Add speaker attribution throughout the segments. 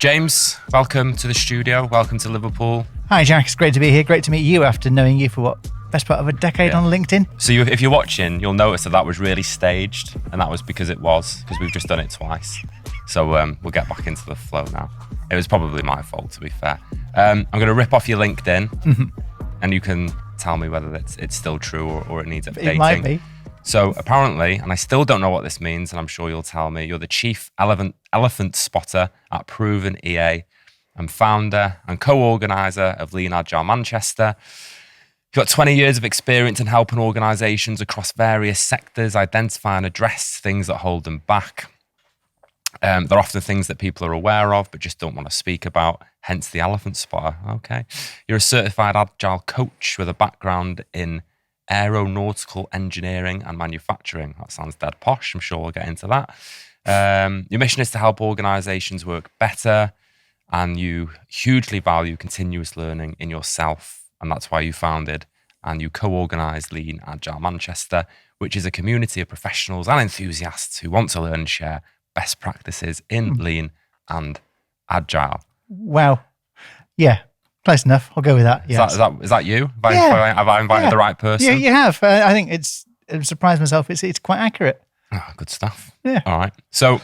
Speaker 1: James, welcome to the studio. Welcome to Liverpool.
Speaker 2: Hi, Jack. It's great to be here. Great to meet you after knowing you for best part of a decade on LinkedIn.
Speaker 1: So if you're watching, you'll notice that was really staged, and that was because we've just done it twice. So we'll get back into the flow now. It was probably my fault, to be fair. I'm going to rip off your LinkedIn, and you can tell me whether it's still true or it needs updating.
Speaker 2: It might be.
Speaker 1: So apparently, and I still don't know what this means, and I'm sure you'll tell me, you're the chief elephant spotter at Proven EA and founder and co-organiser of lean-agile Manchester. You've got 20 years of experience in helping organisations across various sectors identify and address things that hold them back. They're often things that people are aware of but just don't want to speak about, hence the elephant spotter. Okay. You're a certified agile coach with a background in aeronautical engineering and manufacturing. That sounds dead posh. I'm sure we'll get into that. Your mission is to help organisations work better, and you hugely value continuous learning in yourself, and that's why you founded and you co-organise Lean-Agile Manchester, which is a community of professionals and enthusiasts who want to learn and share best practices in lean and agile.
Speaker 2: Wow. Yeah. Close enough. I'll go with that. Yes.
Speaker 1: Is that you? Have I invited the right person?
Speaker 2: Yeah, you have. I think I've surprised myself. It's quite accurate.
Speaker 1: Oh, good stuff.
Speaker 2: Yeah.
Speaker 1: All right. So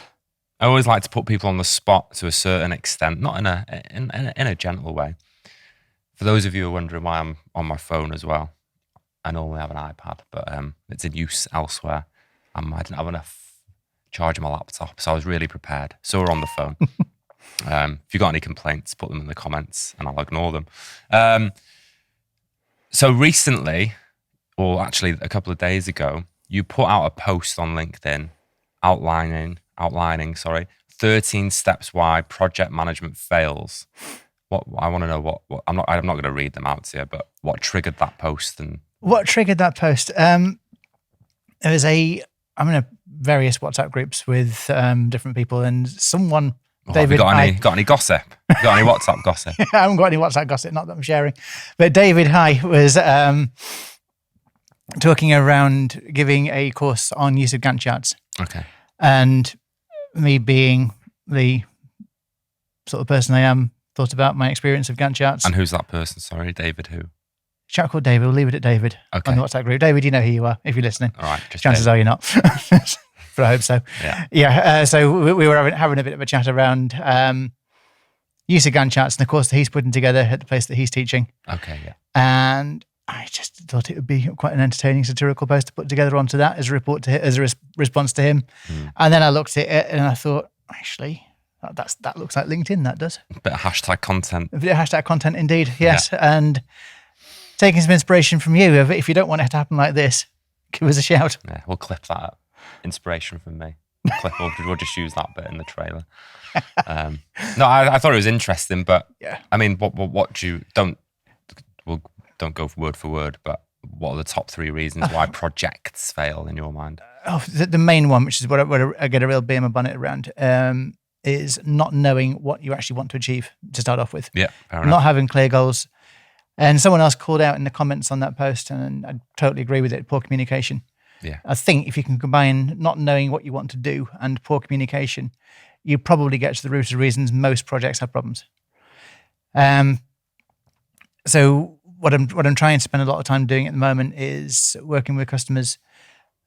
Speaker 1: I always like to put people on the spot to a certain extent, not in a gentle way. For those of you who are wondering why I'm on my phone as well, I normally have an iPad, but it's in use elsewhere. I didn't have enough charge on my laptop, so I was really prepared. So we're on the phone. If you've got any complaints, put them in the comments and I'll ignore them. So recently, or actually a couple of days ago, you put out a post on LinkedIn outlining 13 steps why project management fails. What I want to know what I'm not going to read them out to you, but what triggered that post? And
Speaker 2: what triggered that post? I'm in various WhatsApp groups with different people, and someone. David,
Speaker 1: got any gossip? Got any WhatsApp gossip?
Speaker 2: I haven't got any WhatsApp gossip, not that I'm sharing. But David High was talking around giving a course on use of Gantt charts.
Speaker 1: Okay.
Speaker 2: And me being the sort of person I am, thought about my experience of Gantt charts.
Speaker 1: And who's that person? Sorry, David who?
Speaker 2: Chat called David. We'll leave it at David on the WhatsApp group. David, you know who you are if you're listening.
Speaker 1: All right.
Speaker 2: Chances are you're not. But I hope so. Yeah. So we were having a bit of a chat around use of Gantt charts and the course that he's putting together at the place that he's teaching.
Speaker 1: Okay, yeah.
Speaker 2: And I just thought it would be quite an entertaining satirical post to put together onto that as a report to as a response to him. And then I looked at it and I thought, actually, that looks like LinkedIn. That does.
Speaker 1: A bit of hashtag content.
Speaker 2: A bit of hashtag content, indeed. Yes, yeah. And taking some inspiration from you. If you don't want it to happen like this, give us a shout.
Speaker 1: Yeah, we'll clip that up. Inspiration from me. We'll just use that bit in the trailer. No, I thought it was interesting, but
Speaker 2: yeah.
Speaker 1: I mean, what do you don't go word for word, but what are the top 3 reasons why projects fail in your mind?
Speaker 2: The main one, which is what I get a real bee in my bonnet around, is not knowing what you actually want to achieve to start off with.
Speaker 1: Yeah, fair enough.
Speaker 2: Not having clear goals. And someone else called out in the comments on that post, and I totally agree with it, poor communication.
Speaker 1: Yeah.
Speaker 2: I think if you can combine not knowing what you want to do and poor communication, you probably get to the root of the reasons most projects have problems. So what I'm trying to spend a lot of time doing at the moment is working with customers,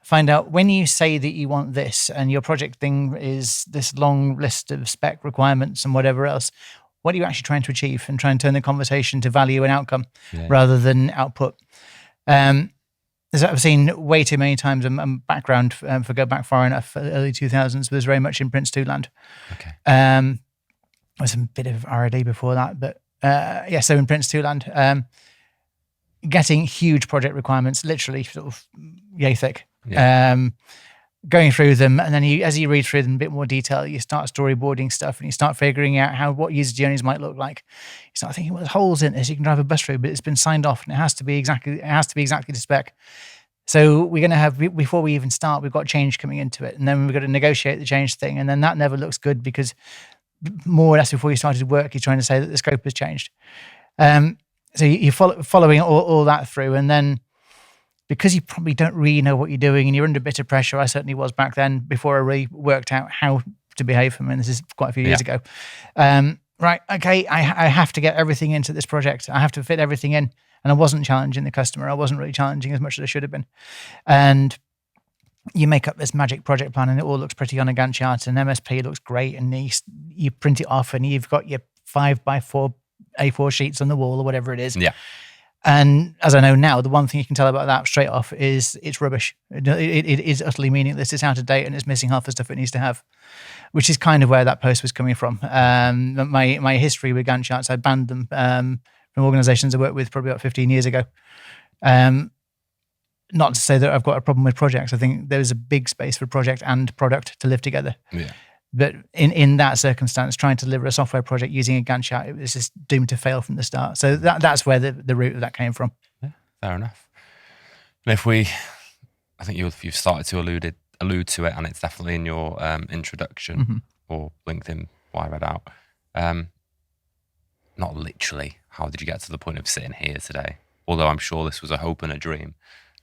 Speaker 2: find out when you say that you want this and your project thing is this long list of spec requirements and whatever else, what are you actually trying to achieve, and try and turn the conversation to value and outcome rather than output. As I've seen way too many times, and background, for go back far enough, early 2000s was very much in Prince 2 land.
Speaker 1: Okay.
Speaker 2: There was a bit of R&D before that, but so in Prince 2 land, getting huge project requirements, literally sort of yay thick. Yeah. Going through them, and then as you read through them in a bit more detail, you start storyboarding stuff, and you start figuring out what user journeys might look like. You start thinking, well, there's holes in this, you can drive a bus through, but it's been signed off, and it has to be exactly to spec. So we're going to have, before we even start, we've got change coming into it, and then we've got to negotiate the change thing, and then that never looks good because more or less before you started work, you're trying to say that the scope has changed. So you're following all that through, and then because you probably don't really know what you're doing and you're under a bit of pressure, I certainly was back then, before I really worked out how to behave. I mean, this is quite a few years ago. Right, okay, I have to get everything into this project. I have to fit everything in. And I wasn't challenging the customer. I wasn't really challenging as much as I should have been. And you make up this magic project plan and it all looks pretty on a Gantt chart, and MSP looks great, and you print it off and you've got your 5x4 A4 sheets on the wall or whatever it is.
Speaker 1: Yeah.
Speaker 2: And as I know now, the one thing you can tell about that straight off is it's rubbish. It is utterly meaningless. It's out of date and it's missing half the stuff it needs to have, which is kind of where that post was coming from. My history with Gantt charts, I banned them from organisations I worked with probably about 15 years ago. Not to say that I've got a problem with projects. I think there's a big space for project and product to live together.
Speaker 1: Yeah.
Speaker 2: But in that circumstance, trying to deliver a software project using a Gantt chart, it was just doomed to fail from the start. So that's where the root of that came from.
Speaker 1: Yeah, fair enough. And I think you've started to allude to it, and it's definitely in your introduction or LinkedIn, what I read out. Not literally, how did you get to the point of sitting here today? Although I'm sure this was a hope and a dream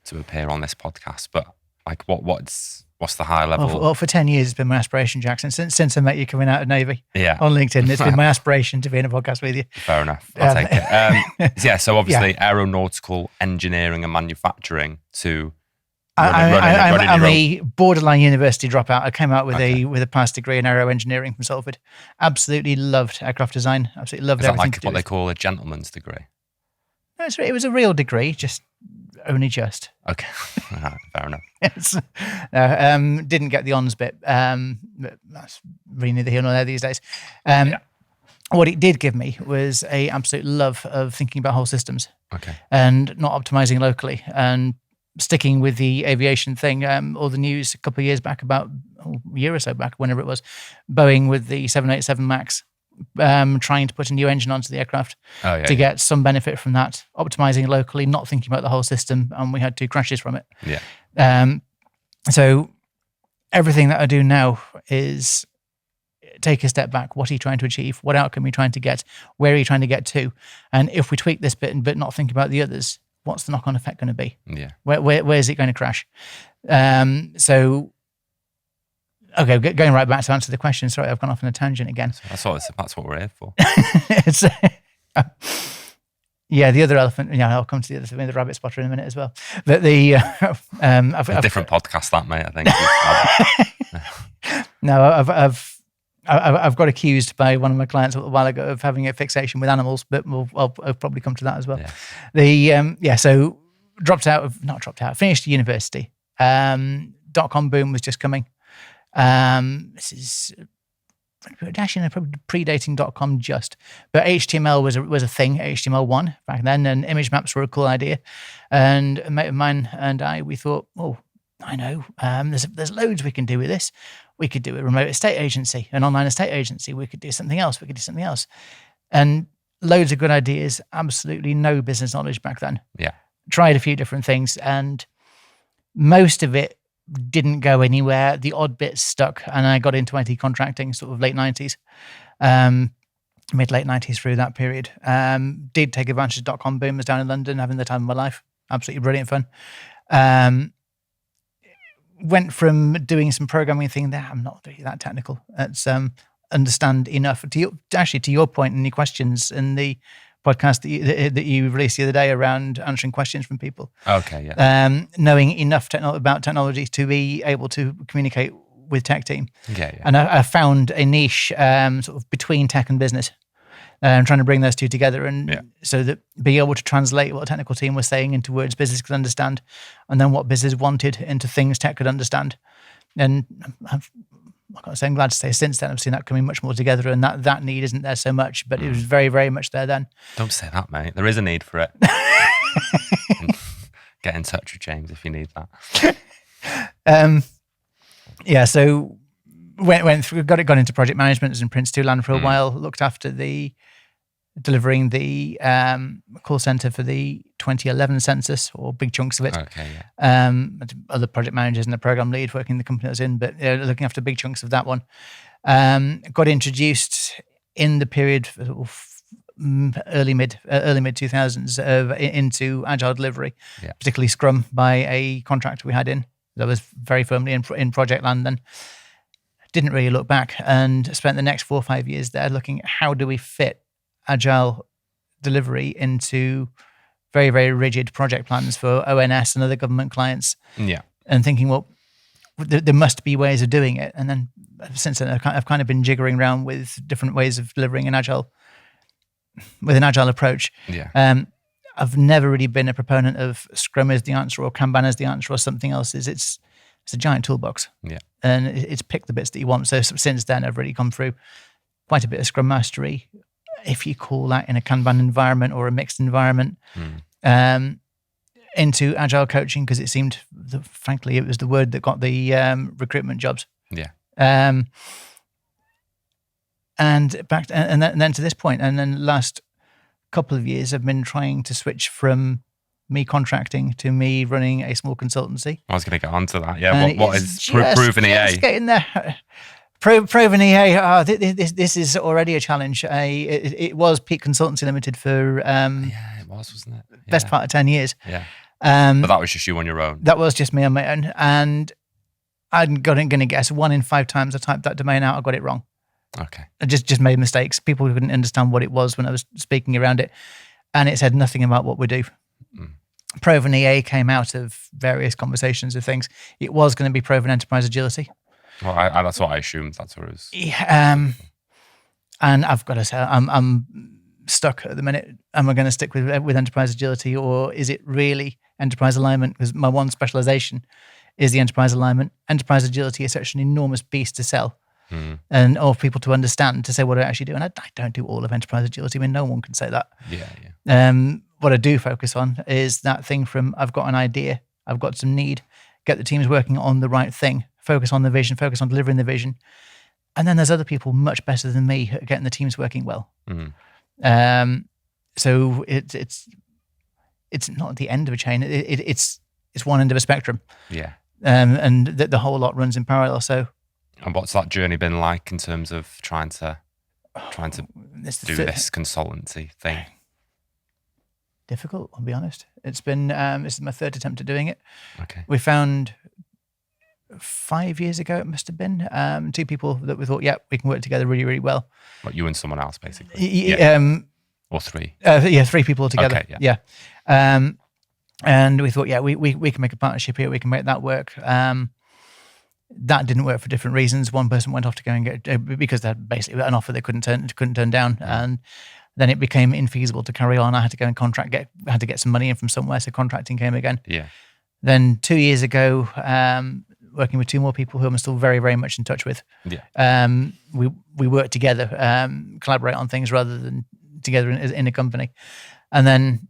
Speaker 1: to appear on this podcast, but like what's the high level?
Speaker 2: Well, for 10 years, it's been my aspiration, Jackson. Since I met you coming out of Navy
Speaker 1: on
Speaker 2: LinkedIn, it's been my aspiration to be in a podcast with you.
Speaker 1: Fair enough. I'll take it. So obviously aeronautical engineering and manufacturing to
Speaker 2: I'm a borderline university dropout. I came out with a past degree in aero engineering from Salford. Absolutely loved aircraft design. Absolutely loved everything.
Speaker 1: Is that like what they call a gentleman's degree?
Speaker 2: No, it was a real degree, only just.
Speaker 1: Okay, fair enough.
Speaker 2: Didn't get the honours bit. That's really neither here nor there these days. What it did give me was a absolute love of thinking about whole systems.
Speaker 1: Okay.
Speaker 2: And not optimizing locally, and sticking with the aviation thing. All the news a couple of years back about a year or so back, whenever it was, Boeing with the 787 MAX. Trying to put a new engine onto the aircraft to get some benefit from that, optimizing locally, not thinking about the whole system, and we had 2 crashes from it.
Speaker 1: Yeah.
Speaker 2: So everything that I do now is take a step back. What are you trying to achieve? What outcome are you trying to get? Where are you trying to get to? And if we tweak this bit but not think about the others, what's the knock-on effect going to be?
Speaker 1: Yeah.
Speaker 2: Where is it going to crash? Okay, going right back to answer the question. Sorry, I've gone off on a tangent again.
Speaker 1: That's what we're here for.
Speaker 2: The other elephant. Yeah, I'll come to the other thing, the rabbit spotter in a minute as well. But I've
Speaker 1: a different podcast, that mate. I think.
Speaker 2: No, I've got accused by one of my clients a little while ago of having a fixation with animals, but I'll probably come to that as well.
Speaker 1: Yeah.
Speaker 2: So finished university. .com boom was just coming. This is actually probably predating .com but HTML was a thing, HTML1 back then, and image maps were a cool idea. And a mate of mine and we thought, I know, there's loads we can do with this. We could do a remote estate agency, an online estate agency. We could do something else. And loads of good ideas, absolutely no business knowledge back then.
Speaker 1: Yeah.
Speaker 2: Tried a few different things, and most of it didn't go anywhere. The odd bit stuck, and I got into IT contracting sort of late 90s, mid-late 90s through that period. Did take advantage of .com boom. Was down in London having the time of my life. Absolutely brilliant fun. Went from doing some programming thing there. I'm not really that technical. It's understand enough to your point and the questions in the podcast that you released the other day around answering questions from people.
Speaker 1: Okay, yeah.
Speaker 2: Knowing enough about technology to be able to communicate with tech team.
Speaker 1: Yeah.
Speaker 2: And I found a niche sort of between tech and business. I'm trying to bring those two together, and so that be able to translate what the technical team was saying into words business could understand, and then what business wanted into things tech could understand. And I'm glad to say since then I've seen that coming much more together, and that need isn't there so much, but it was very, very much there then.
Speaker 1: Don't say that, mate. There is a need for it. Get in touch with James if you need that.
Speaker 2: So went through, got into project management, was in Prince 2 land for a while, looked after delivering the call center for the 2011 census, or big chunks of it.
Speaker 1: Okay, yeah.
Speaker 2: Other project managers and the program lead working in the company I was in, but looking after big chunks of that one. Got introduced in the period of early mid 2000s into agile delivery, particularly Scrum, by a contractor we had in that was very firmly in project land then. didn't really look back, and spent the next 4 or 5 years there looking at how do we fit agile delivery into very, very rigid project plans for ONS and other government clients.
Speaker 1: Yeah.
Speaker 2: And thinking, well, there must be ways of doing it. And then since then, I've kind of been jiggering around with different ways of delivering an agile approach.
Speaker 1: Yeah.
Speaker 2: I've never really been a proponent of Scrum as the answer or Kanban as the answer or something else. It's a giant toolbox.
Speaker 1: Yeah.
Speaker 2: And it's pick the bits that you want. So since then, I've really come through quite a bit of Scrum mastery, if you call that in a Kanban environment or a mixed environment, into agile coaching, because it seemed, frankly, it was the word that got the recruitment jobs.
Speaker 1: Yeah.
Speaker 2: And then to this point, and then last couple of years, I've been trying to switch from me contracting to me running a small consultancy.
Speaker 1: I was going to get onto that. Yeah. What is Proven EA?
Speaker 2: Just getting there. Proven EA. This is already a challenge. It was Peak Consultancy Limited for
Speaker 1: yeah, it was, wasn't it? Yeah.
Speaker 2: Best part of 10 years.
Speaker 1: Yeah. But that was just you on your own.
Speaker 2: That was just me on my own, and I'm going to guess 1 in 5 times I typed that domain out, I got it wrong.
Speaker 1: Okay.
Speaker 2: I just made mistakes. People couldn't understand what it was when I was speaking around it, and it said nothing about what we do. Proven EA came out of various conversations of things. It was going to be Proven Enterprise Agility.
Speaker 1: Well, that's what I assumed. That's what it was.
Speaker 2: Yeah, and I've got to say, I'm stuck at the minute. Am I going to stick with Enterprise Agility, or is it really Enterprise Alignment? Because my one specialization is the Enterprise Alignment. Enterprise Agility is such an enormous beast to sell. And or people to understand, to say what I actually do. And I don't do all of Enterprise Agility. I mean, no one can say that.
Speaker 1: Yeah.
Speaker 2: What I do focus on is that thing from I've got an idea, I've got some need, get the teams working on the right thing, focus on the vision, focus on delivering the vision. And then there's other people much better than me at getting the teams working well. So it's not the end of a chain. It's one end of a spectrum.
Speaker 1: Yeah.
Speaker 2: And the whole lot runs in parallel. So.
Speaker 1: And what's that journey been like in terms of trying to do this consultancy thing?
Speaker 2: Difficult, I'll be honest. It's been this is my 3rd attempt at doing it.
Speaker 1: Okay.
Speaker 2: We found 5 years ago, it must have been, 2 people that we thought, yeah, we can work together really, really well.
Speaker 1: Like you and someone else, basically. Or 3.
Speaker 2: 3 people together.
Speaker 1: Okay,
Speaker 2: yeah. And we thought, yeah, we can make a partnership here. We can make that work. That didn't work for different reasons. One person went off to go and get, because they had basically an offer they couldn't turn down, and then it became infeasible to carry on. I had to go and had to get some money in from somewhere, so contracting came again.
Speaker 1: Yeah.
Speaker 2: Then 2 years ago, working with 2 more people who I'm still very, very much in touch with.
Speaker 1: Yeah.
Speaker 2: We work together, collaborate on things rather than together in a company, and then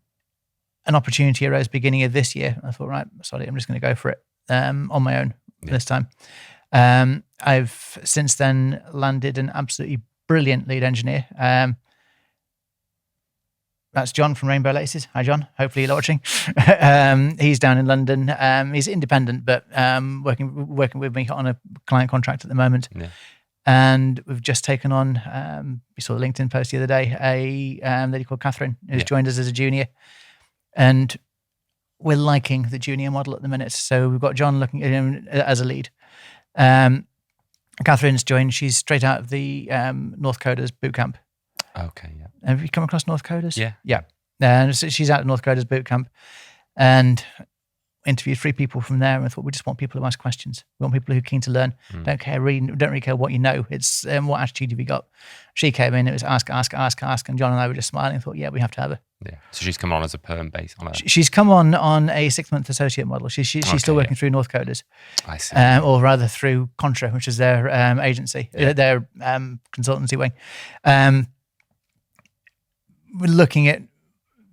Speaker 2: an opportunity arose beginning of this year. I thought, right, sorry, I'm just going to go for it on my own. This time. I've since then landed an absolutely brilliant lead engineer. That's John from Rainbow Laces. Hi, John. Hopefully you're watching. He's down in London. He's independent, but working with me on a client contract at the moment.
Speaker 1: Yeah.
Speaker 2: And we've just taken on, we saw the LinkedIn post the other day, a lady called Catherine, who's joined us as a junior. And we're liking the junior model at the minute. So we've got John looking at him as a lead. Catherine's joined. She's straight out of the North Coders bootcamp.
Speaker 1: Okay, yeah.
Speaker 2: Have you come across North Coders?
Speaker 1: Yeah.
Speaker 2: Yeah. And so she's out of North Coders bootcamp, and interviewed 3 people from there, and I thought, we just want people to ask questions. We want people who are keen to learn. Don't really care what you know. It's what attitude have you got? She came in, it was ask, and John and I were just smiling and thought, yeah, we have to have her.
Speaker 1: Yeah. So she's come on as a perm base on
Speaker 2: She's come on a 6-month associate model. She's still working through North Coders.
Speaker 1: I see.
Speaker 2: Or rather through Contra, which is their agency, their consultancy wing. We're looking at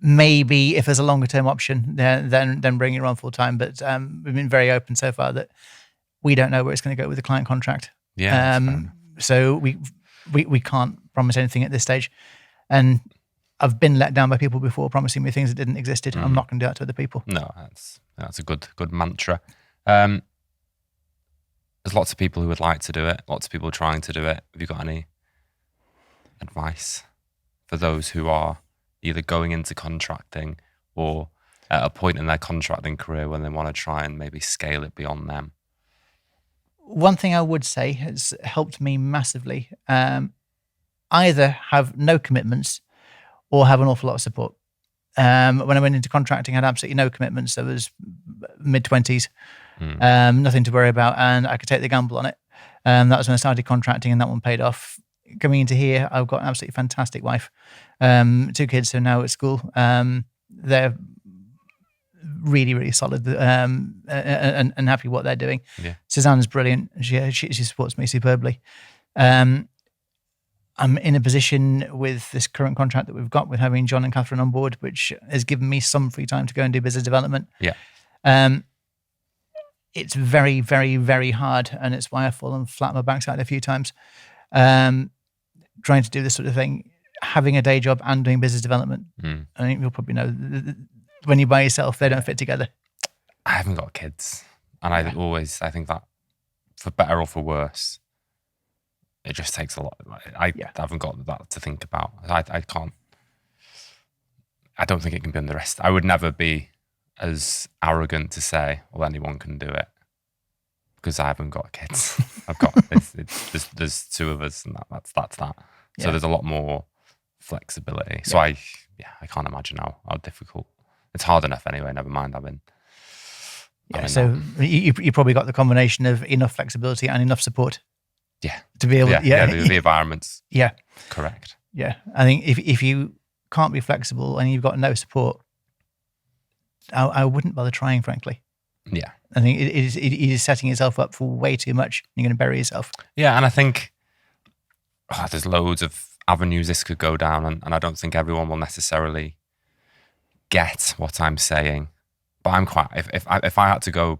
Speaker 2: maybe if there's a longer term option, then bring it on full time. But we've been very open so far that we don't know where it's going to go with the client contract.
Speaker 1: Yeah.
Speaker 2: So we can't promise anything at this stage. And I've been let down by people before promising me things that didn't exist. I'm not going to do that to other people.
Speaker 1: No, that's a good mantra. There's lots of people who would like to do it. Lots of people trying to do it. Have you got any advice for those who are either going into contracting or at a point in their contracting career when they want to try and maybe scale it beyond them?
Speaker 2: one thing I would say has helped me massively, either have no commitments or have an awful lot of support. When I went into contracting, I had absolutely no commitments. I was mid-20s, nothing to worry about, and I could take the gamble on it. That was when I started contracting, and that one paid off. Coming into here, I've got an absolutely fantastic wife, 2 kids who are now at school. They're really, really solid and happy what they're doing.
Speaker 1: Yeah.
Speaker 2: Suzanne's brilliant. She supports me superbly. I'm in a position with this current contract that we've got with having John and Catherine on board, which has given me some free time to go and do business development.
Speaker 1: Yeah.
Speaker 2: It's very, very, very hard, and it's why I've fallen flat on my backside a few times. Trying to do this sort of thing, having a day job and doing business development. I think you'll probably know when you're by yourself, they don't fit together.
Speaker 1: I haven't got kids, and I think that for better or for worse, it just takes a lot. I haven't got that to think about. I can't. I don't think it can be on the rest. I would never be as arrogant to say, well, anyone can do it, because I haven't got kids. I've got there's 2 of us, and that's that. So there's a lot more flexibility. So I can't imagine how difficult. It's hard enough anyway. Never mind having.
Speaker 2: So you probably got the combination of enough flexibility and enough support.
Speaker 1: Yeah.
Speaker 2: To be able.
Speaker 1: The environment's.
Speaker 2: Yeah.
Speaker 1: Correct.
Speaker 2: Yeah, I think if you can't be flexible and you've got no support, I wouldn't bother trying, frankly.
Speaker 1: Yeah.
Speaker 2: I think it is setting yourself up for way too much. You're going to bury yourself.
Speaker 1: Yeah, and I think there's loads of avenues this could go down, and I don't think everyone will necessarily get what I'm saying. But I'm quite, if I had to go,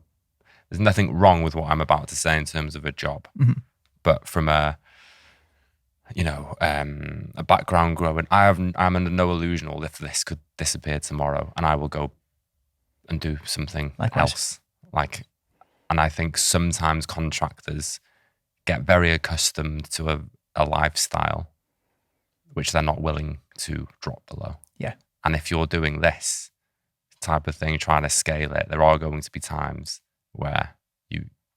Speaker 1: there's nothing wrong with what I'm about to say in terms of a job.
Speaker 2: Mm-hmm.
Speaker 1: But from a background growing, I'm under no illusion if this could disappear tomorrow, and I will go and do something else. And I think sometimes contractors get very accustomed to a lifestyle which they're not willing to drop below.
Speaker 2: Yeah.
Speaker 1: And if you're doing this type of thing, trying to scale it, there are going to be times where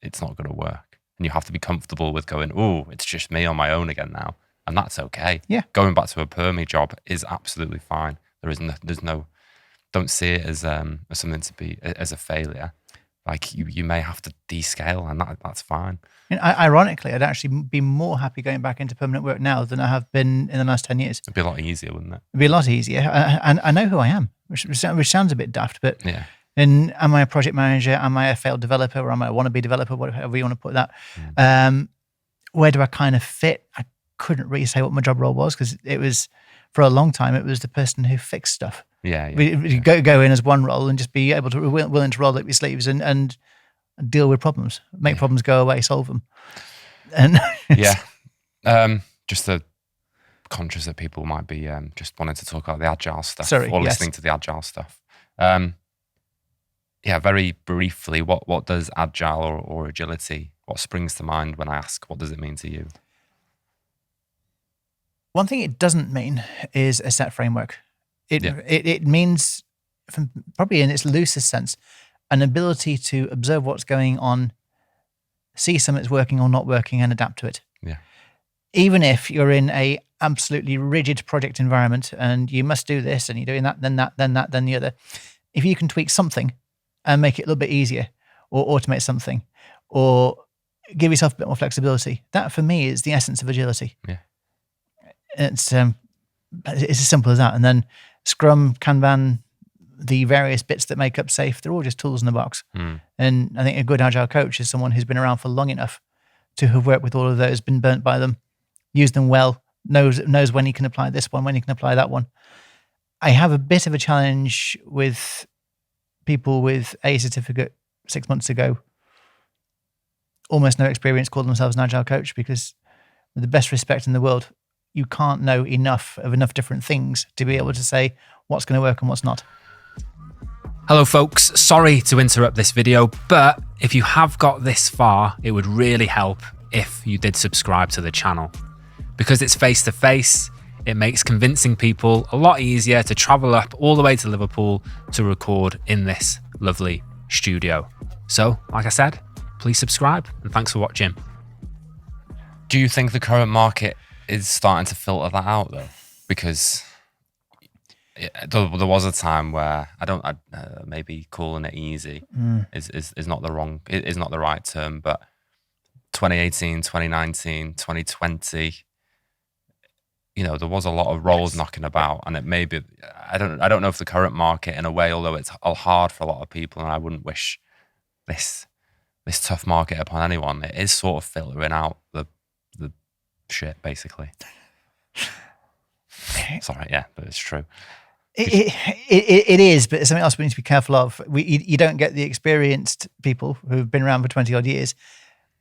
Speaker 1: it's not going to work. And you have to be comfortable with going, oh, it's just me on my own again now. And that's okay.
Speaker 2: Yeah.
Speaker 1: Going back to a permie job is absolutely fine. There's no, don't see it as something to be, as a failure. Like you may have to descale, and that's fine.
Speaker 2: And ironically, I'd actually be more happy going back into permanent work now than I have been in the last 10 years.
Speaker 1: It'd be a lot easier, wouldn't it?
Speaker 2: It'd be a lot easier. And I know who I am, which sounds a bit daft, but
Speaker 1: yeah.
Speaker 2: And am I a project manager? Am I a failed developer? Or am I a wannabe developer? Whatever you want to put that. Where do I kind of fit? I couldn't really say what my job role was, because it was, for a long time, it was the person who fixed stuff.
Speaker 1: Yeah.
Speaker 2: Go in as one role and just be able to, willing to roll up your sleeves and deal with problems, make problems go away, solve them. And just conscious that people might be just wanting to talk about the agile stuff listening to the agile stuff. Very briefly, what does agile or agility, what springs to mind when I ask, what does it mean to you? One thing it doesn't mean is a set framework. It means, probably in its loosest sense, an ability to observe what's going on, see something that's working or not working, and adapt to it.
Speaker 1: Yeah.
Speaker 2: Even if you're in a absolutely rigid project environment and you must do this and you're doing that, then the other. If you can tweak something and make it a little bit easier, or automate something, or give yourself a bit more flexibility, that for me is the essence of agility.
Speaker 1: Yeah.
Speaker 2: It's as simple as that. And then Scrum, Kanban, the various bits that make up SAFe, they're all just tools in the box. And I think a good agile coach is someone who's been around for long enough to have worked with all of those, been burnt by them, used them well, knows when he can apply this one, when he can apply that one. I have a bit of a challenge with people with a certificate 6 months ago, almost no experience, call themselves an agile coach, because with the best respect in the world, you can't know enough different things to be able to say what's going to work and what's not.
Speaker 3: Hello folks, sorry to interrupt this video, but if you have got this far, it would really help if you did subscribe to the channel. Because it's face-to-face, it makes convincing people a lot easier to travel up all the way to Liverpool to record in this lovely studio. So, like I said, please subscribe. And thanks for watching.
Speaker 1: Do you think the current market is starting to filter that out though? Because there was a time where maybe calling it easy is not the right term, but 2018, 2019, 2020, there was a lot of roles knocking about, and it maybe I don't know if the current market, in a way, although it's hard for a lot of people, and I wouldn't wish this tough market upon anyone, it is sort of filtering out the shit, basically. Sorry, yeah, but it's true.
Speaker 2: It is, but it's something else we need to be careful of. You don't get the experienced people who've been around for 20 odd years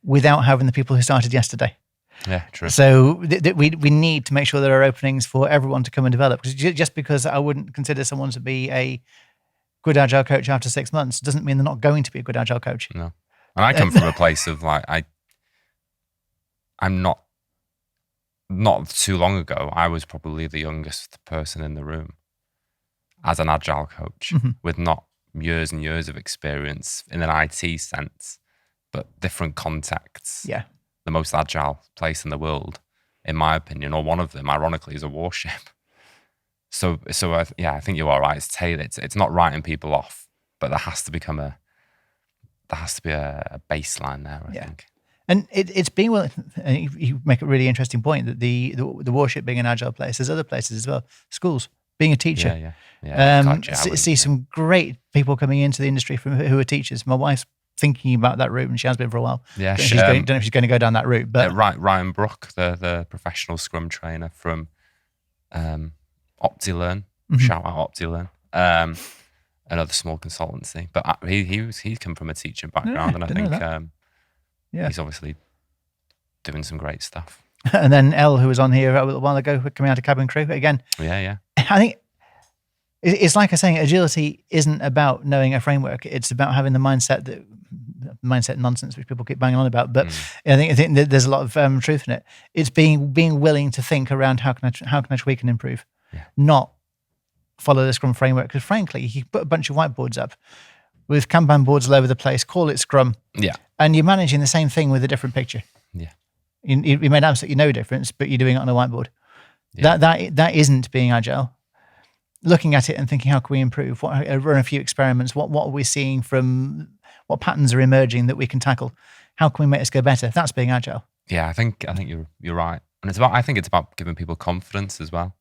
Speaker 2: without having the people who started yesterday.
Speaker 1: Yeah, true.
Speaker 2: So we need to make sure there are openings for everyone to come and develop. Because just because I wouldn't consider someone to be a good agile coach after 6 months doesn't mean they're not going to be a good agile coach.
Speaker 1: No, and I come from a place of I'm not too long ago, I was probably the youngest person in the room as an agile coach, with not years and years of experience in an IT sense, but different contexts.
Speaker 2: Yeah.
Speaker 1: The most agile place in the world, in my opinion, or one of them, ironically, is a warship. So I think you are right. It's tailored. It's not writing people off, but there has to be a baseline there, I think.
Speaker 2: And it's being willing. You make a really interesting point that the warship being an agile place, there's other places as well. Schools, being a teacher. See some great people coming into the industry who are teachers. My wife's thinking about that route, and she has been for a while.
Speaker 1: Yeah,
Speaker 2: don't know if she's going to go down that route. But
Speaker 1: Ryan Brook, the professional Scrum trainer from OptiLearn, shout out OptiLearn, another small consultancy. But he's come from a teaching background, and I think he's obviously doing some great stuff.
Speaker 2: And then Elle, who was on here a little while ago, coming out of cabin crew again.
Speaker 1: Yeah.
Speaker 2: I think it's like I was saying, agility isn't about knowing a framework. It's about having the mindset nonsense, which people keep banging on about. But I think that there's a lot of truth in it. It's being willing to think around how can I tweak and improve, not follow the Scrum framework. Because frankly, you put a bunch of whiteboards up with Kanban boards all over the place, call it Scrum, and you're managing the same thing with a different picture.
Speaker 1: Yeah,
Speaker 2: you made absolutely no difference, but you're doing it on a whiteboard. Yeah. That isn't being agile. Looking at it and thinking, how can we improve? Run a few experiments. What are we seeing from? What patterns are emerging that we can tackle? How can we make this go better? That's being agile.
Speaker 1: Yeah, I think you're right, and I think it's about giving people confidence as well.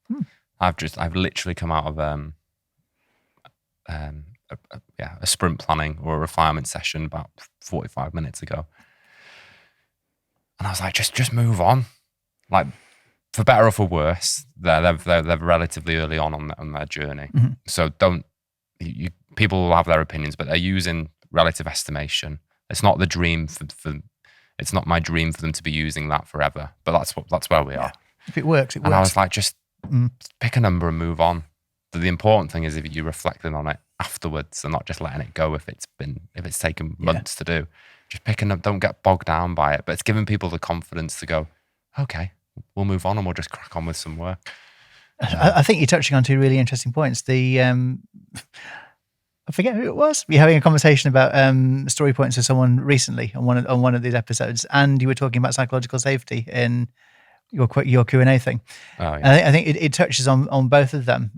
Speaker 1: I've literally come out of a sprint planning or a refinement session about 45 minutes ago, and I was like, just move on, like. For better or for worse, they're relatively early on their journey. So people will have their opinions, but they're using relative estimation. It's not the dream it's not my dream for them to be using that forever. But that's where we are.
Speaker 2: If it works, it works.
Speaker 1: And I was like, just pick a number and move on. But the important thing is if you're reflecting on it afterwards and not just letting it go if it's taken months to do. Just pick a number. Don't get bogged down by it. But it's giving people the confidence to go, okay, we'll move on and we'll just crack on with some work.
Speaker 2: I think you're touching on two really interesting points. I forget who it was. We were having a conversation about story points with someone recently on one of these episodes, and you were talking about psychological safety in your Q&A thing. Oh, yeah. I think it touches on both of them.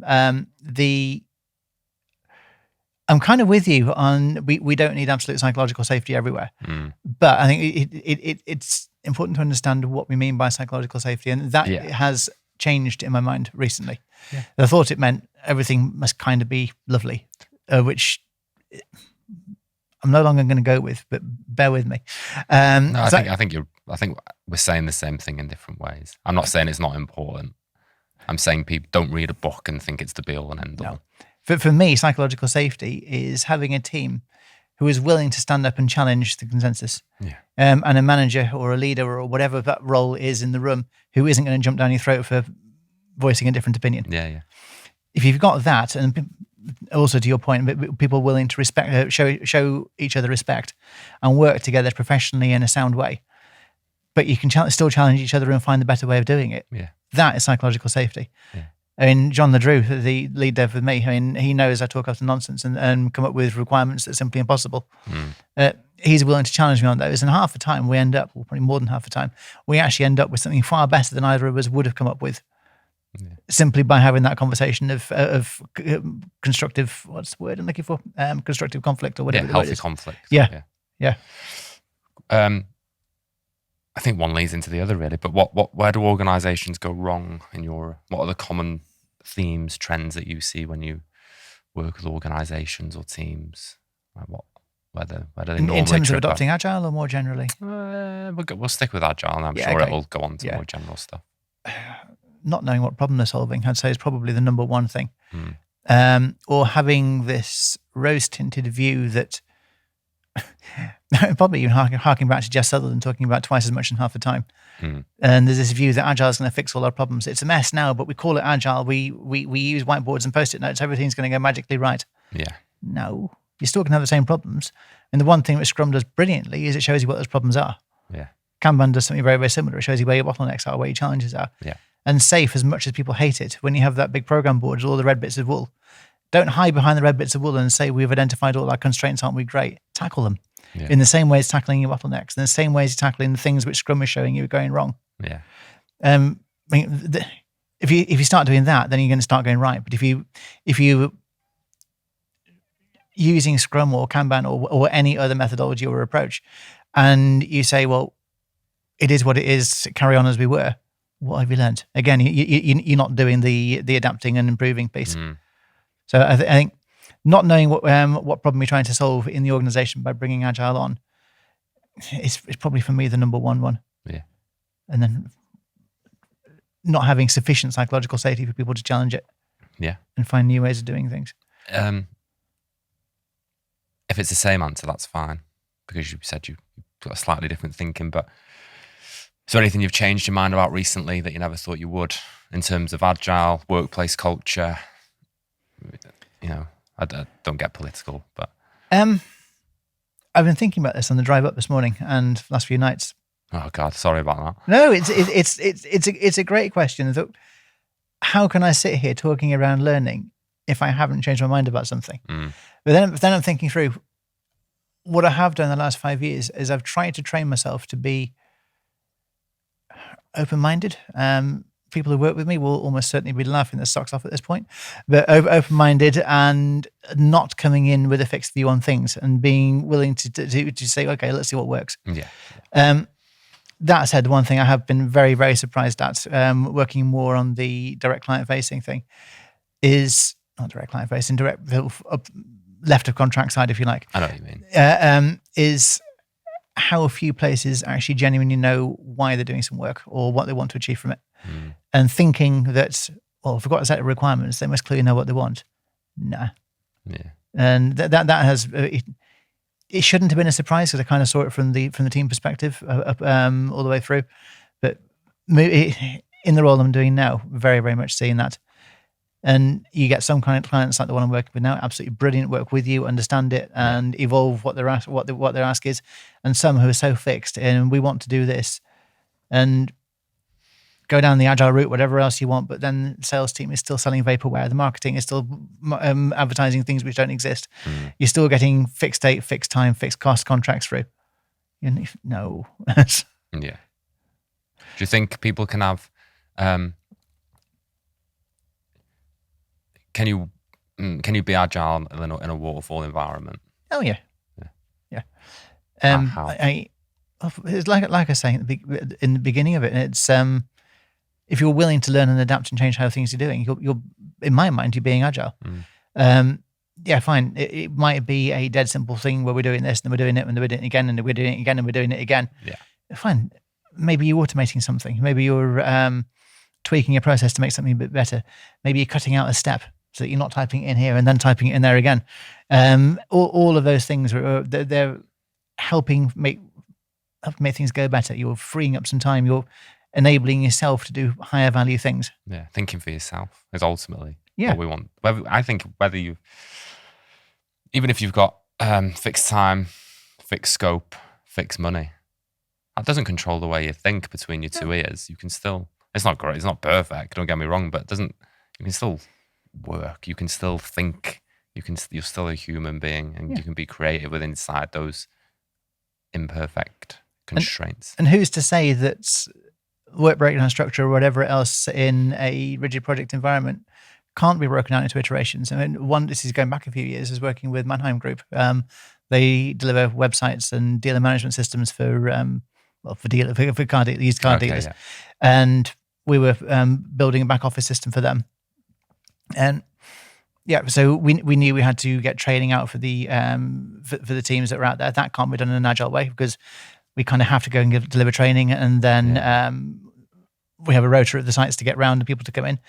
Speaker 2: I'm kind of with you on we don't need absolute psychological safety everywhere, but I think it's important to understand what we mean by psychological safety, and that has changed in my mind recently. Yeah. I thought it meant everything must kind of be lovely, which I'm no longer going to go with, but bear with me.
Speaker 1: I think we're saying the same thing in different ways. I'm not saying it's not important. I'm saying people don't read a book and think it's the be all and end all.
Speaker 2: No. For me, psychological safety is having a team who is willing to stand up and challenge the consensus. Yeah. And a manager or a leader or whatever that role is in the room who isn't going to jump down your throat for voicing a different opinion.
Speaker 1: Yeah.
Speaker 2: If you've got that, and also to your point, people willing to respect, show each other respect and work together professionally in a sound way, but you can still challenge each other and find the better way of doing it.
Speaker 1: Yeah.
Speaker 2: That is psychological safety.
Speaker 1: Yeah.
Speaker 2: I mean, John LeDrew, the lead dev with me, I mean, he knows I talk after nonsense and come up with requirements that are simply impossible. He's willing to challenge me on those. And half the time we end up, or probably more than half the time, we actually end up with something far better than either of us would have come up with. Simply by having that conversation of constructive, what's the word I'm looking for? Constructive conflict or whatever.
Speaker 1: Yeah, healthy conflict.
Speaker 2: Yeah.
Speaker 1: I think one leads into the other really, but where do organisations go wrong in your, what are the common themes, trends that you see when you work with organisations or teams? Like where do they normally
Speaker 2: in terms of
Speaker 1: trip up?
Speaker 2: adopting agile or more generally?
Speaker 1: We'll stick with agile, and I'm sure
Speaker 2: okay.
Speaker 1: it'll go on to more general stuff.
Speaker 2: Not knowing what problem they're solving, I'd say, is probably the number one thing. Or having this rose-tinted view that probably even harking back to Jeff Sutherland talking about twice as much in half the time. And there's this view that agile is going to fix all our problems. It's a mess now, but we call it agile. We use whiteboards and post-it notes. Everything's going to go magically right. Yeah. No, you're still going to have the same problems. And the one thing that Scrum does brilliantly is it shows you what those problems are. Yeah. Kanban does something very, very similar. It shows you where your bottlenecks are, where your challenges are. Yeah. And SAFe, as much as people hate it, when you have that big program board with all the red bits of wool, don't hide behind the red bits of wool and say, we've identified all our constraints, aren't we great? Tackle them. Yeah. In the same way as tackling your bottlenecks, in the same way as you're tackling the things which Scrum is showing you are going wrong. Yeah. I mean, if you start doing that, then you're going to start going right. But if you using Scrum or Kanban or any other methodology or approach, and you say, well, it is what it is, carry on as we were, what have you learned? Again, you're not doing the adapting and improving piece. So I think not knowing what problem you're trying to solve in the organization by bringing agile on is probably for me the number one. Yeah. And then not having sufficient psychological safety for people to challenge it. Yeah. And find new ways of doing things.
Speaker 1: If it's the same answer, that's fine, because you said you've got a slightly different thinking, but is there anything you've changed your mind about recently that you never thought you would in terms of agile, workplace culture? You know, I don't get political, but
Speaker 2: I've been thinking about this on the drive up this morning and last few nights.
Speaker 1: Oh God, sorry about that.
Speaker 2: No, it's a great question. How can I sit here talking around learning if I haven't changed my mind about something? But then I'm thinking through what I have done in the last 5 years is I've tried to train myself to be open-minded. People who work with me will almost certainly be laughing their socks off at this point, but open-minded and not coming in with a fixed view on things and being willing to say, okay, let's see what works. Yeah. That said, one thing I have been very, very surprised at, working more on the direct client-facing thing, is not direct client-facing, direct left of contract side, if you like. I know what you mean. Is how few places actually genuinely know why they're doing some work or what they want to achieve from it. And thinking that, well, if we've got a set of requirements, they must clearly know what they want. Nah. Yeah. And that has, it shouldn't have been a surprise because I kind of saw it from the team perspective all the way through. But in the role I'm doing now, very, very much seeing that. And you get some kind of clients like the one I'm working with now, absolutely brilliant, work with you, understand it, and evolve what their ask is. And some who are so fixed, and we want to do this, and go down the agile route, whatever else you want. But then the sales team is still selling vaporware. The marketing is still advertising things which don't exist. You're still getting fixed date, fixed time, fixed cost contracts through. No. Yeah. Do you think people can have? Can you be agile in a waterfall environment? Oh yeah. How? It's like I say in the beginning of it. It's if you're willing to learn and adapt and change how things are doing, you're in my mind you're being agile. Yeah, fine. It might be a dead simple thing where we're doing this and we're doing it and we're doing it again and we're doing it again and we're doing it again. Yeah, fine. Maybe you're automating something. Maybe you're tweaking a process to make something a bit better. Maybe you're cutting out a step so that you're not typing it in here and then typing it in there again. All of those things they're helping make things go better. You're freeing up some time. You're enabling yourself to do higher value things. Yeah,
Speaker 1: thinking for yourself is ultimately what we want. I think even if you've got fixed time, fixed scope, fixed money, that doesn't control the way you think between your two ears. You can still, it's not great, it's not perfect, don't get me wrong, but You can still work. You can still think. You're still a human being, and you can be creative within inside those imperfect constraints.
Speaker 2: And who's to say that work breakdown structure or whatever else in a rigid project environment can't be broken out into iterations? I mean, this is going back a few years, is working with Mannheim Group. They deliver websites and dealer management systems for used car dealers. Yeah. And we were building a back office system for them. And yeah, so we knew we had to get training out for the teams that were out there. That can't be done in an agile way, because we kind of have to go and deliver training, and then we have a rota at the sites to get round and people to come in.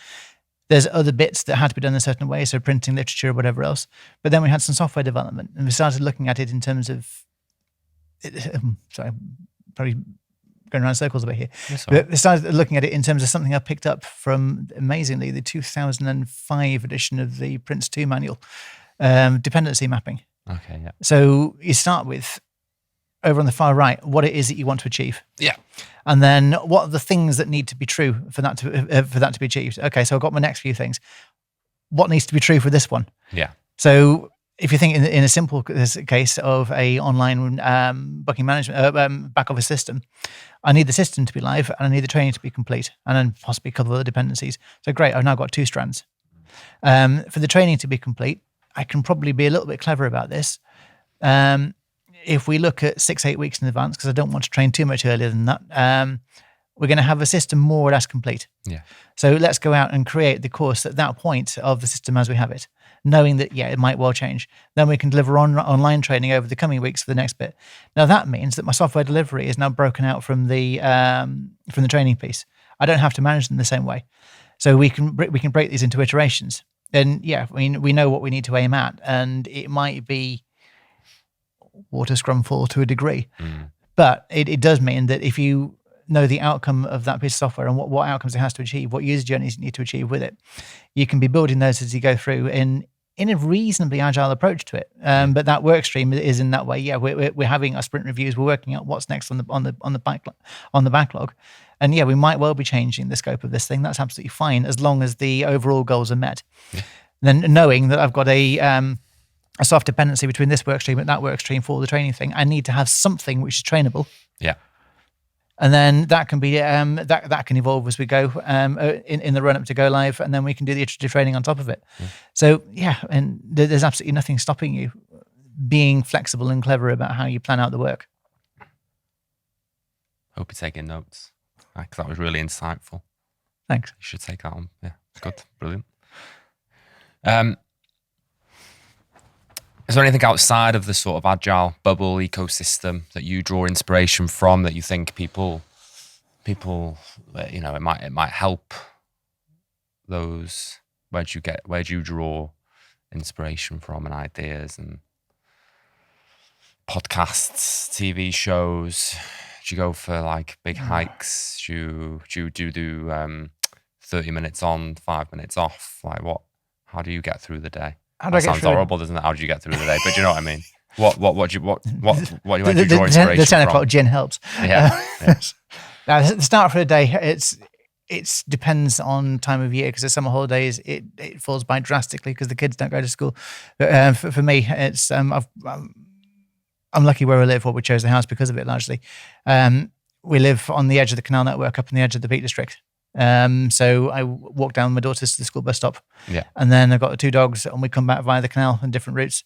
Speaker 2: There's other bits that had to be done in a certain way, so printing, literature, or whatever else. But then we had some software development, and we started looking at it in terms of, sorry, probably going around circles a bit here. But we started looking at it in terms of something I picked up from, amazingly, the 2005 edition of the Prince 2 manual, dependency mapping.
Speaker 1: Okay, yeah.
Speaker 2: So you start with, over on the far right, what it is that you want to achieve.
Speaker 1: Yeah.
Speaker 2: And then what are the things that need to be true for that to be achieved? Okay, so I've got my next few things. What needs to be true for this one?
Speaker 1: Yeah.
Speaker 2: So if you think in a simple case of a online booking management back office system, I need the system to be live, and I need the training to be complete, and then possibly a couple of other dependencies. So great, I've now got 2 strands. For the training to be complete, I can probably be a little bit clever about this. If we look at 6-8 weeks in advance, because I don't want to train too much earlier than that, we're going to have a system more or less complete.
Speaker 1: Yeah.
Speaker 2: So let's go out and create the course at that point of the system as we have it, knowing that, it might well change. Then we can deliver online training over the coming weeks for the next bit. Now that means that my software delivery is now broken out from the training piece. I don't have to manage them the same way. So we can break these into iterations. And we know what we need to aim at, and it might be water scrumful to a degree. But it does mean that if you know the outcome of that piece of software and what outcomes it has to achieve, what user journeys you need to achieve with it, you can be building those as you go through in a reasonably agile approach to it. But that work stream is in that way. Yeah, we're having our sprint reviews. We're working out what's next on the backlog, and we might well be changing the scope of this thing. That's absolutely fine as long as the overall goals are met. Yeah. Then knowing that I've got a soft dependency between this work stream and that work stream for the training thing, I need to have something which is trainable.
Speaker 1: Yeah.
Speaker 2: And then that can be that can evolve as we go in the run up to go live, and then we can do the iterative training on top of it. So and there's absolutely nothing stopping you being flexible and clever about how you plan out the work.
Speaker 1: Hope you're taking notes, because that was really insightful.
Speaker 2: Thanks.
Speaker 1: You should take that on. Yeah, it's good, brilliant. Is there anything outside of the sort of agile bubble ecosystem that you draw inspiration from, that you think people, it might help those? Where do you draw inspiration from and ideas and podcasts, TV shows? Do you go for like big hikes? Do you do 30 minutes on, 5 minutes off? Like what? How do you get through the day? That sounds horrible, doesn't it? How do you get through the day? But you know what I mean. What do you draw inspiration from?
Speaker 2: The 10 o'clock gin helps.
Speaker 1: Yeah.
Speaker 2: Now, the start for the day, it depends on time of year, because the summer holidays it falls by drastically because the kids don't go to school. But for me, it's I'm lucky where I live, or we chose the house because of it largely. We live on the edge of the canal network, up on the edge of the Peak District. So I walk down with my daughters to the school bus stop, and then I've got the 2 dogs, and we come back via the canal on different routes.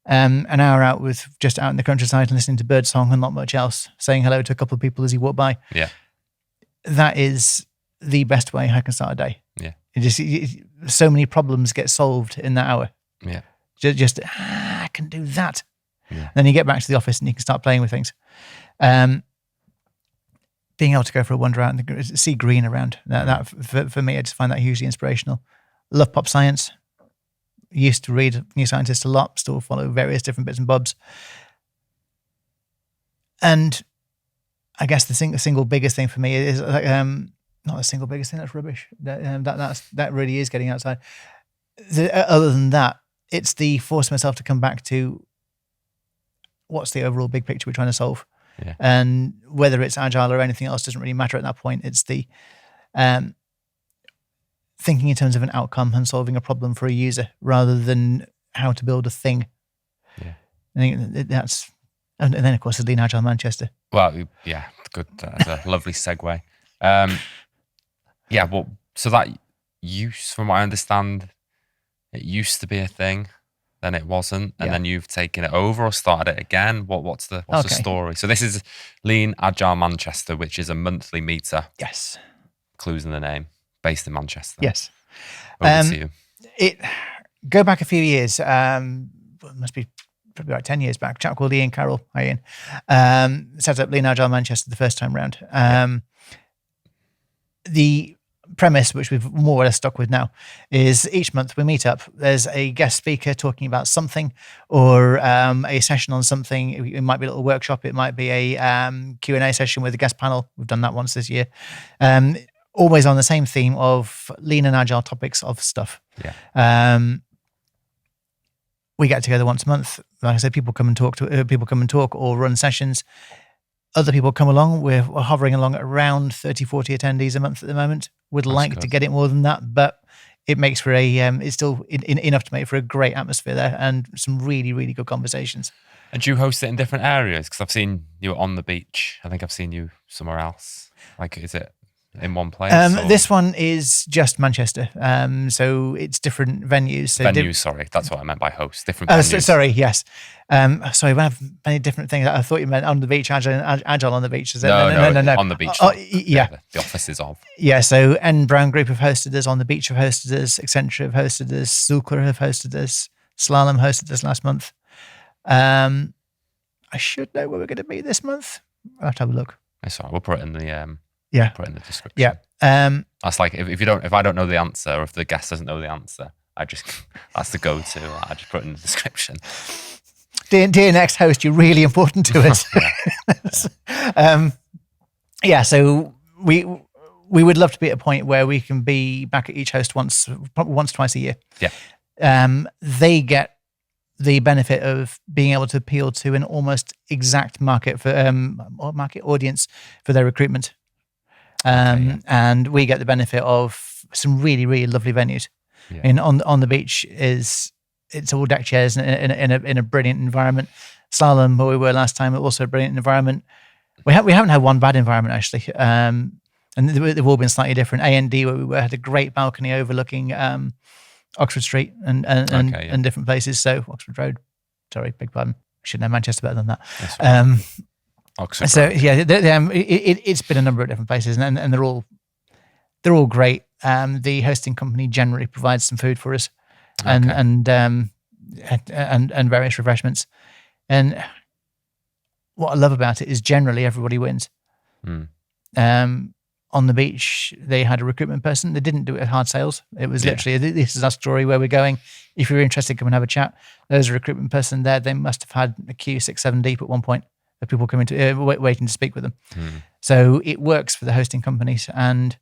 Speaker 2: An hour out just out in the countryside and listening to birdsong and not much else, saying hello to a couple of people as you walk by. Yeah, that is the best way I can start a day. Yeah, so many problems get solved in that hour. Yeah, just I can do that. Yeah. Then you get back to the office and you can start playing with things. Being able to go for a wander out and see green around, that for me, I just find that hugely inspirational. Love pop science. Used to read New Scientist a lot, still follow various different bits and bobs. And I guess the single biggest thing for me is not the single biggest thing, that's rubbish. That really is getting outside. Other than that, it's the force myself to come back to what's the overall big picture we're trying to solve. Yeah. And whether it's agile or anything else doesn't really matter at that point. It's the thinking in terms of an outcome and solving a problem for a user rather than how to build a thing.
Speaker 1: Yeah.
Speaker 2: I think that's, and then of course the lean-agile Manchester.
Speaker 1: Well, yeah, good. That's a lovely segue. Yeah, well, so that from what I understand, it used to be a thing, then it wasn't, and then you've taken it over or started it again. What's the story? So this is Lean-Agile Manchester, which is a monthly meetup.
Speaker 2: Yes.
Speaker 1: Clues in the name, based in Manchester.
Speaker 2: Yes.
Speaker 1: Over to you.
Speaker 2: Go back a few years. It must be probably like 10 years back. A chap called Ian Carroll. Hi, Ian. Set up Lean-Agile Manchester the first time round. The premise, which we've more or less stuck with now, is each month we meet up. There's a guest speaker talking about something, or a session on something. It might be a little workshop. It might be a Q&A session with a guest panel. We've done that once this year. Always on the same theme of lean and agile topics of stuff.
Speaker 1: Yeah.
Speaker 2: We get together once a month. Like I said, people come and talk or run sessions. Other people come along. We're hovering along at around 30, 40 attendees a month at the moment. Would like to get it more than that, but it makes for it's still enough to make for a great atmosphere there and some really, really good conversations.
Speaker 1: And do you host it in different areas? Because I've seen you on the beach. I think I've seen you somewhere else. Like, is it in one place?
Speaker 2: This one is just Manchester. So it's different venues. So
Speaker 1: sorry. That's what I meant by host. Different venues.
Speaker 2: Sorry, yes. Sorry, we have many different things. I thought you meant on the beach, agile on the beach.
Speaker 1: No, on the beach.
Speaker 2: Yeah.
Speaker 1: The offices of.
Speaker 2: Yeah, so N Brown Group have hosted us, On the Beach have hosted us, Accenture have hosted us, Sulker have hosted us, Slalom hosted us last month. I should know where we're going to be this month. I'll have to have a look.
Speaker 1: That's all right. We'll put it in the put it in the description.
Speaker 2: Yeah.
Speaker 1: That's like if I don't know the answer, or if the guest doesn't know the answer, that's the go-to. I just put it in the description.
Speaker 2: Dear next host, you're really important to us. So we would love to be at a point where we can be back at each host once, twice a year.
Speaker 1: Yeah.
Speaker 2: They get the benefit of being able to appeal to an almost exact market audience for their recruitment. And we get the benefit of some really, really lovely venues. Yeah. And on the beach it's all deck chairs in a brilliant environment. Slalom, where we were last time, also a brilliant environment. We haven't had one bad environment actually, and they've all been slightly different. A&D, where we were, had a great balcony overlooking Oxford Street and different places. So Oxford Road, sorry, beg pardon. I should know Manchester better than that.
Speaker 1: Oxford
Speaker 2: so
Speaker 1: Road.
Speaker 2: Yeah, it's been a number of different places, and they're all great. The hosting company generally provides some food for us. And various refreshments. And what I love about it is generally everybody wins. On the beach, they had a recruitment person. They didn't do it at hard sales. It was literally, this is our story, where we're going. If you're interested, come and have a chat. There's a recruitment person there. They must have had a queue 6, 7 deep at one point of people coming to waiting to speak with them. So it works for the hosting companies, and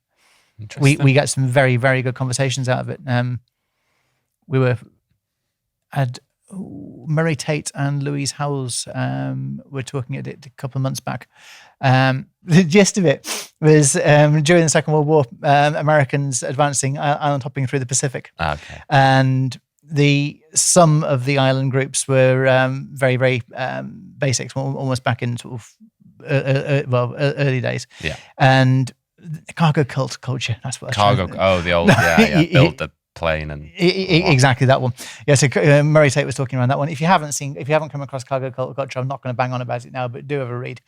Speaker 2: we get some very, very good conversations out of it. We had Murray Tate and Louise Howells were talking at it a couple of months back. The gist of it was during the Second World War, Americans advancing island hopping through the Pacific. And some of the island groups were very, very basic, almost back in sort of early days.
Speaker 1: Yeah.
Speaker 2: And cargo cult culture, that's what
Speaker 1: the old, build the plane and
Speaker 2: exactly that one. Yeah, so Murray Tate was talking around that one. If you haven't come across cargo culture, I'm not going to bang on about it now, but do have a read.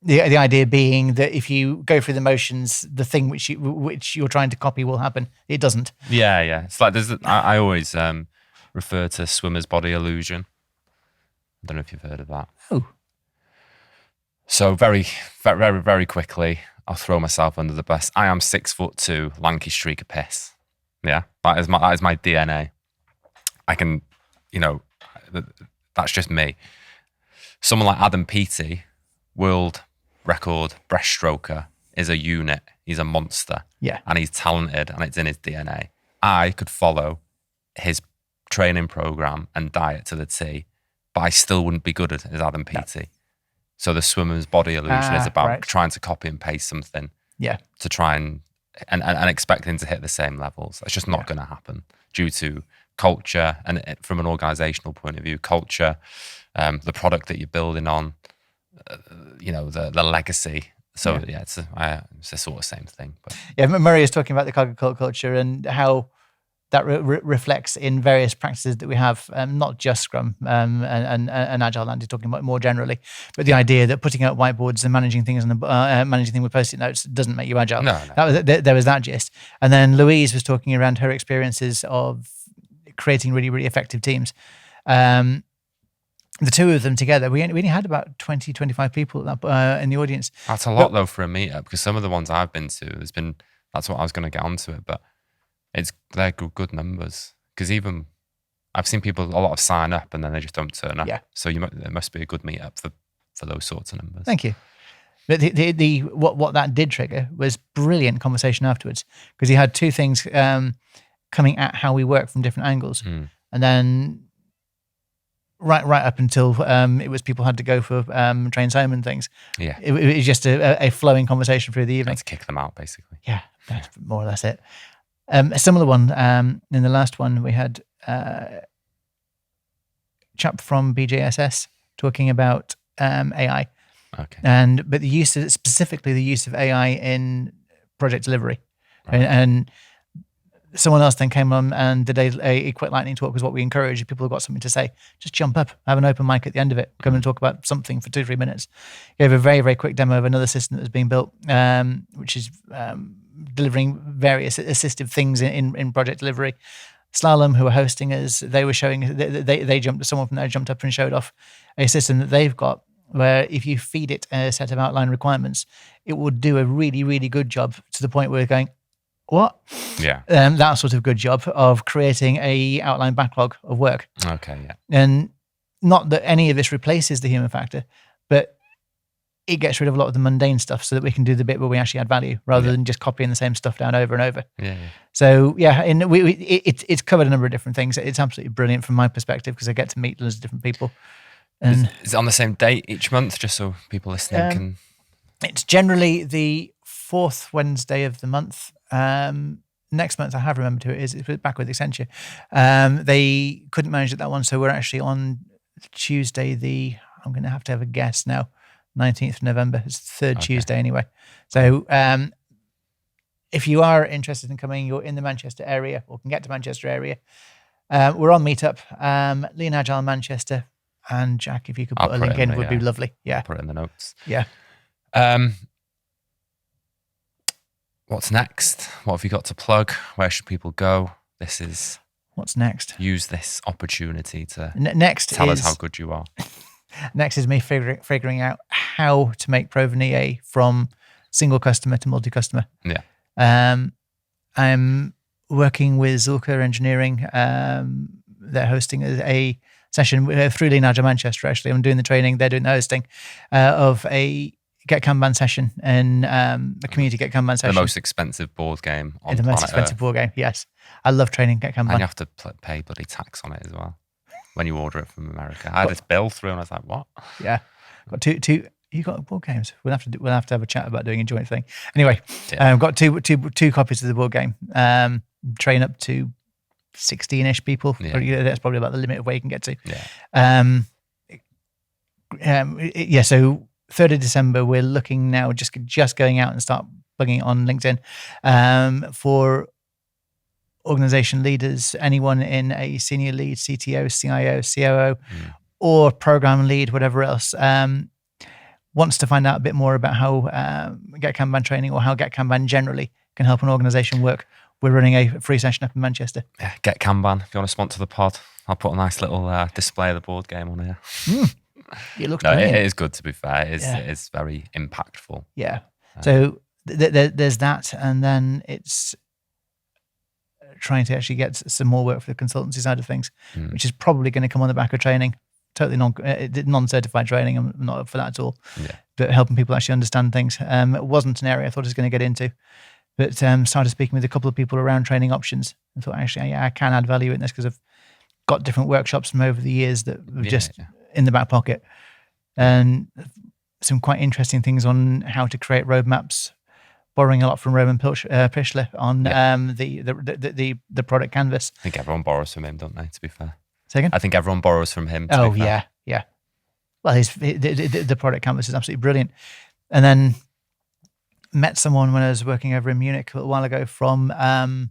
Speaker 2: The idea being that if you go through the motions, the thing which you're trying to copy will happen. It doesn't.
Speaker 1: Yeah. It's like I always refer to swimmer's body illusion. I don't know if you've heard of that.
Speaker 2: Oh.
Speaker 1: So very, very, very quickly, I'll throw myself under the bus. I am 6'2", lanky streak of piss. Yeah, that is my DNA. I can, that's just me. Someone like Adam Peaty, world record breaststroker, is a unit. He's a monster.
Speaker 2: Yeah.
Speaker 1: And he's talented, and it's in his DNA. I could follow his training program and diet to the T, but I still wouldn't be good as Adam Peaty. No. So the swimmer's body illusion is about trying to copy and paste something.
Speaker 2: Yeah.
Speaker 1: To try and and expecting to hit the same levels. That's just not going to happen due to culture and from an organizational point of view, culture, the product that you're building on, the legacy. So it's a sort of same thing. But
Speaker 2: Murray is talking about the cargo culture and how that reflects in various practices that we have, not just Scrum and Agile Land is talking about more generally, but the idea that putting out whiteboards and managing things managing things with Post-it notes doesn't make you Agile.
Speaker 1: No.
Speaker 2: There was that gist. And then Louise was talking around her experiences of creating really, really effective teams. The two of them together, we only had about 20, 25 people in the audience.
Speaker 1: That's a lot though for a meetup, because some of the ones I've been to, that's what I was going to get onto it, but they're good numbers, because even I've seen a lot of sign up and then they just don't turn up.
Speaker 2: Yeah.
Speaker 1: So it must be a good meetup for those sorts of numbers.
Speaker 2: Thank you. But what that did trigger was brilliant conversation afterwards, because he had two things coming at how we work from different angles, and then right up until it was people had to go for trains home and things.
Speaker 1: Yeah,
Speaker 2: it was just a flowing conversation through the evening.
Speaker 1: Let's kick them out, basically.
Speaker 2: Yeah, that's more or less it. A similar one, in the last one, we had a chap from BJSS talking about AI.
Speaker 1: Okay.
Speaker 2: But specifically the use of AI in project delivery.
Speaker 1: Right.
Speaker 2: And someone else then came on and did a quick lightning talk, because what we encourage, if people have got something to say, just jump up, have an open mic at the end of it, come and talk about something for 2-3 minutes. Gave a very, very quick demo of another system that was being built, which is delivering various assistive things in project delivery. Slalom, who were hosting us, they were showing, someone from there jumped up and showed off a system that they've got, where if you feed it a set of outline requirements, it will do a really, really good job, to the point where we're going, what?
Speaker 1: Yeah.
Speaker 2: That sort of good job of creating a outline backlog of work.
Speaker 1: Okay, yeah.
Speaker 2: And not that any of this replaces the human factor, but it gets rid of a lot of the mundane stuff, so that we can do the bit where we actually add value, rather than just copying the same stuff down over and over.
Speaker 1: Yeah.
Speaker 2: So it's covered a number of different things. It's absolutely brilliant from my perspective, because I get to meet loads of different people. And
Speaker 1: is it on the same date each month, just so people listening can?
Speaker 2: It's generally the 4th Wednesday of the month. Next month, I have remembered who it is. It's back with Accenture. They couldn't manage it that one, so we're actually on Tuesday. I'm going to have a guess now. 19th of November. It's the third Tuesday anyway. So if you are interested in coming, you're in the Manchester area or can get to Manchester area. We're on Meetup, lean-agile Manchester. And Jack, if you could put a link in, would be lovely. Yeah.
Speaker 1: I'll put it in the notes.
Speaker 2: Yeah.
Speaker 1: What's next? What have you got to plug? Where should people go?
Speaker 2: What's next?
Speaker 1: Use this opportunity to
Speaker 2: tell
Speaker 1: us how good you are.
Speaker 2: Next is me figuring out how to make Proven EA from single customer to multi-customer.
Speaker 1: Yeah.
Speaker 2: I'm working with Zulka Engineering. They're hosting a session through lean-agile Manchester, actually. I'm doing the training, they're doing the hosting of a Get Kanban session and a community Get Kanban session.
Speaker 1: The most expensive board game on
Speaker 2: the most expensive board game, yes. I love training Get Kanban.
Speaker 1: And you have to pay bloody tax on it as well when you order it from America. I had this bill through and I was like, what?
Speaker 2: Yeah. Got two. You got board games? We'll have to have a chat about doing a joint thing. Anyway, got two copies of the board game. Train up to 16-ish people.
Speaker 1: Yeah.
Speaker 2: That's probably about the limit of where you can get to.
Speaker 1: Yeah.
Speaker 2: So 3rd of December, we're looking now, just going out and start plugging it on LinkedIn for organization leaders, anyone in a senior lead, CTO, CIO, COO, or program lead, whatever else, wants to find out a bit more about how Get Kanban training, or how Get Kanban generally can help an organization work. We're running a free session up in Manchester.
Speaker 1: Yeah, Get Kanban. If you want to sponsor the pod, I'll put a nice little display of the board game on here.
Speaker 2: It looks
Speaker 1: it is good, to be fair. It is very impactful.
Speaker 2: Yeah. So there's that, and then it's trying to actually get some more work for the consultancy side of things, which is probably going to come on the back of training. Totally non-certified training. I'm not up for that at all.
Speaker 1: Yeah.
Speaker 2: But helping people actually understand things. It wasn't an area I thought I was going to get into, but started speaking with a couple of people around training options and thought, actually, I can add value in this, because I've got different workshops from over the years that were just in the back pocket, and some quite interesting things on how to create roadmaps borrowing a lot from Roman Pichler on
Speaker 1: Yeah.
Speaker 2: the product canvas.
Speaker 1: I think everyone borrows from him, don't they, to be fair?
Speaker 2: Second?
Speaker 1: I think everyone borrows from him, to be fair.
Speaker 2: Yeah. Well, the product canvas is absolutely brilliant. And then met someone when I was working over in Munich a little while ago from Henrik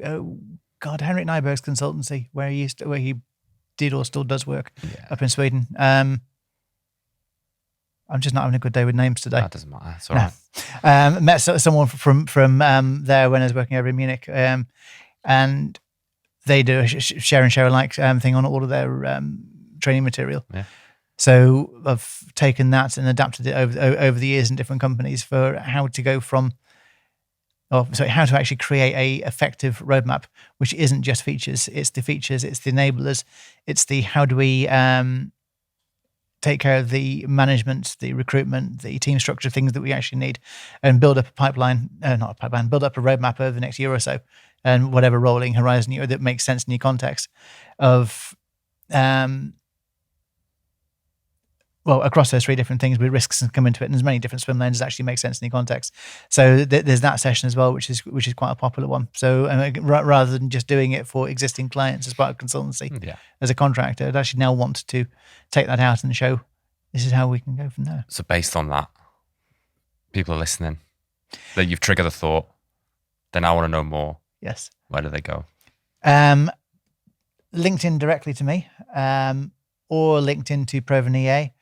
Speaker 2: Nyberg's consultancy, where he did or still does work up in Sweden. I'm just not having a good day with names today.
Speaker 1: That doesn't matter. It's all right.
Speaker 2: Met someone from there when I was working over in Munich, and they do a share and share alike thing on all of their training material.
Speaker 1: Yeah.
Speaker 2: So I've taken that and adapted it over the years in different companies for how to go from, how to actually create a effective roadmap, which isn't just features. It's the features, it's the enablers, it's the how do we take care of the management, the recruitment, the team structure, things that we actually need, and build up a pipeline, build up a roadmap over the next year or so, and whatever rolling horizon that makes sense in your context of, across those three different things with risks come into it, and there's many different swim lanes that actually make sense in your context. So there's that session as well, which is quite a popular one. So rather than just doing it for existing clients as part of consultancy, as a contractor, I'd actually now want to take that out and show this is how we can go from there.
Speaker 1: So based on that, people are listening, that you've triggered a thought, then I want to know more.
Speaker 2: Yes.
Speaker 1: Where do they go?
Speaker 2: LinkedIn directly to me, or LinkedIn to Proven EA,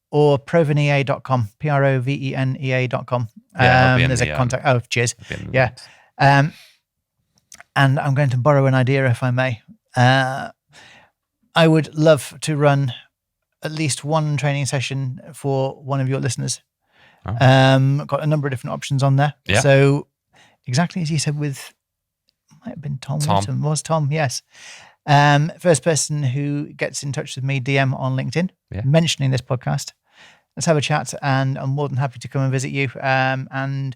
Speaker 2: or provenea.com, provenea.com. There's a contact. Oh, cheers. Yeah. And I'm going to borrow an idea, if I may. I would love to run at least one training session for one of your listeners.
Speaker 1: Oh.
Speaker 2: Got a number of different options on there.
Speaker 1: Yeah.
Speaker 2: So exactly as you said might have been Tom. Was Tom, yes. First person who gets in touch with me, DM on LinkedIn, mentioning this podcast. Let's have a chat, and I'm more than happy to come and visit you and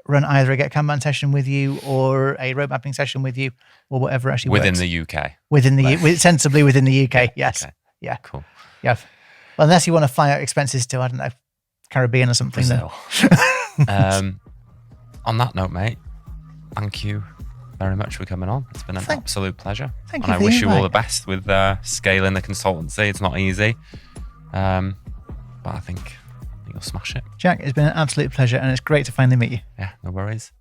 Speaker 2: run either a Get Kanban session with you or a road mapping session with you, or whatever actually
Speaker 1: within
Speaker 2: works.
Speaker 1: the UK.
Speaker 2: Sensibly within the UK, yes.
Speaker 1: Okay.
Speaker 2: Yeah.
Speaker 1: Cool.
Speaker 2: Yeah. Well, unless you want to fly out expenses to, I don't know, Caribbean or something.
Speaker 1: Brazil. On that note, mate, thank you very much for coming on. It's been an absolute pleasure.
Speaker 2: Thank
Speaker 1: and
Speaker 2: you.
Speaker 1: I wish you all the best with scaling the consultancy. It's not easy. But I think you'll smash it.
Speaker 2: Jack, it's been an absolute pleasure, and it's great to finally meet you.
Speaker 1: Yeah, no worries.